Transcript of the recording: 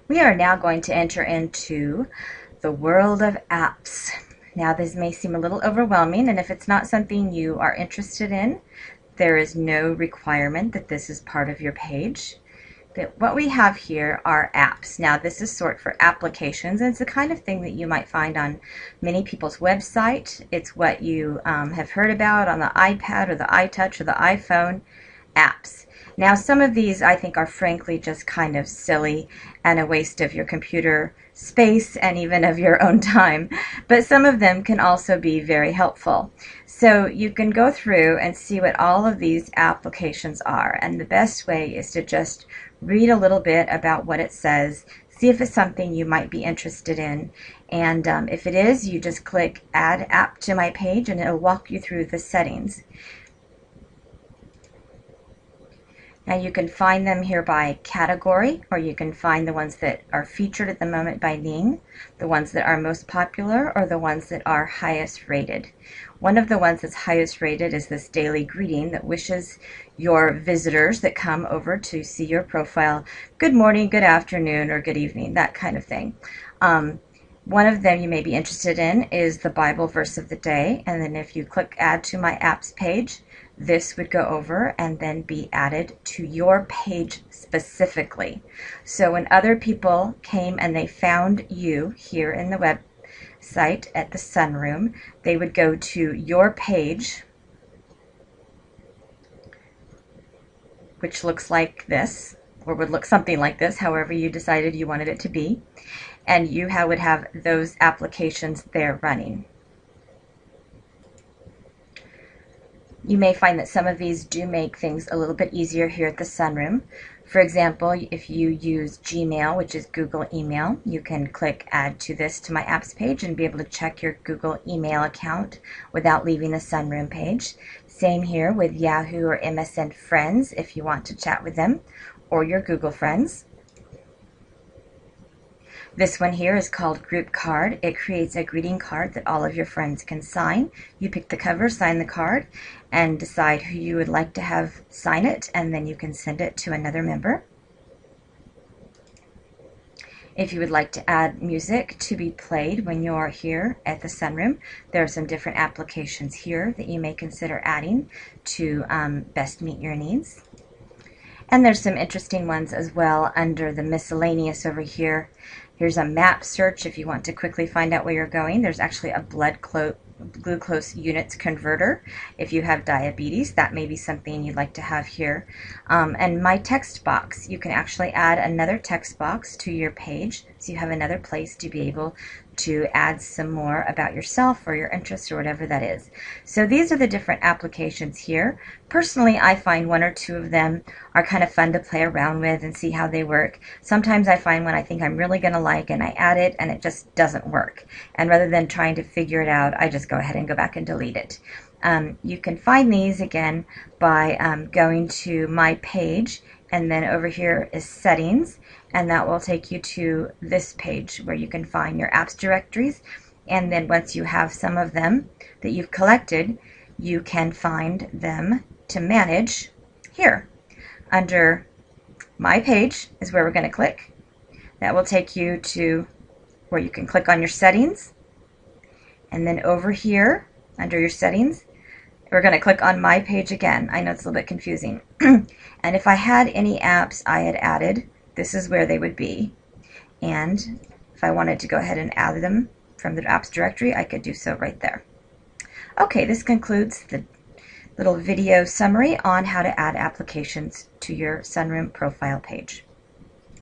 We are now going to enter into the world of apps. Now, this may seem a little overwhelming, and if it's not something you are interested in, there is no requirement that this is part of your page. But what we have here are apps. Now, this is sort for applications, and it's the kind of thing that you might find on many people's website. It's what you have heard about on the iPad or the iTouch or the iPhone. Apps. Now, some of these I think are frankly just kind of silly and a waste of your computer space and even of your own time, but some of them can also be very helpful. So you can go through and see what all of these applications are, and the best way is to just read a little bit about what it says, see if it's something you might be interested in, and if it is, you just click Add App to My Page and it'll walk you through the settings. Now you can find them here by category, or you can find the ones that are featured at the moment by name, the ones that are most popular, or the ones that are highest rated. One of the ones that's highest rated is this daily greeting that wishes your visitors that come over to see your profile good morning, good afternoon, or good evening, that kind of thing. One of them you may be interested in is the Bible verse of the day, and then if you click Add to My Apps page, this would go over and then be added to your page specifically. So when other people came and they found you here in the website at the Sunroom, they would go to your page, which looks like this, or would look something like this, however you decided you wanted it to be, and you would have those applications there running. You may find that some of these do make things a little bit easier here at the Sunroom. For example, if you use Gmail, which is Google email, you can click Add to this to My Apps page and be able to check your Google email account without leaving the Sunroom page. Same here with Yahoo or MSN Friends if you want to chat with them, or your Google Friends. This one here is called Group Card. It creates a greeting card that all of your friends can sign. You pick the cover, sign the card, and decide who you would like to have sign it, and then you can send it to another member. If you would like to add music to be played when you're here at the Sunroom, there are some different applications here that you may consider adding to best meet your needs. And there's some interesting ones as well under the miscellaneous over here. Here's a map search if you want to quickly find out where you're going. There's actually a blood glucose units converter. If you have diabetes, that may be something you'd like to have here. And my text box, you can actually add another text box to your page, so you have another place to be able to add some more about yourself or your interests or whatever that is. So these are the different applications here. Personally, I find one or two of them are kind of fun to play around with and see how they work. Sometimes I find one I think I'm really going to like and I add it and it just doesn't work. And rather than trying to figure it out, I just go ahead and go back and delete it. You can find these again by going to My Page, and then over here is Settings, and that will take you to this page where you can find your apps directories. And then once you have some of them that you've collected, you can find them to manage here. Under My Page is where we're going to click. That will take you to where you can click on your settings, and then over here under your settings we're going to click on My Page again. I know it's a little bit confusing. And if I had any apps I had added, this is where they would be. And if I wanted to go ahead and add them from the apps directory, I could do so right there. Okay, this concludes the little video summary on how to add applications to your Sunroom profile page.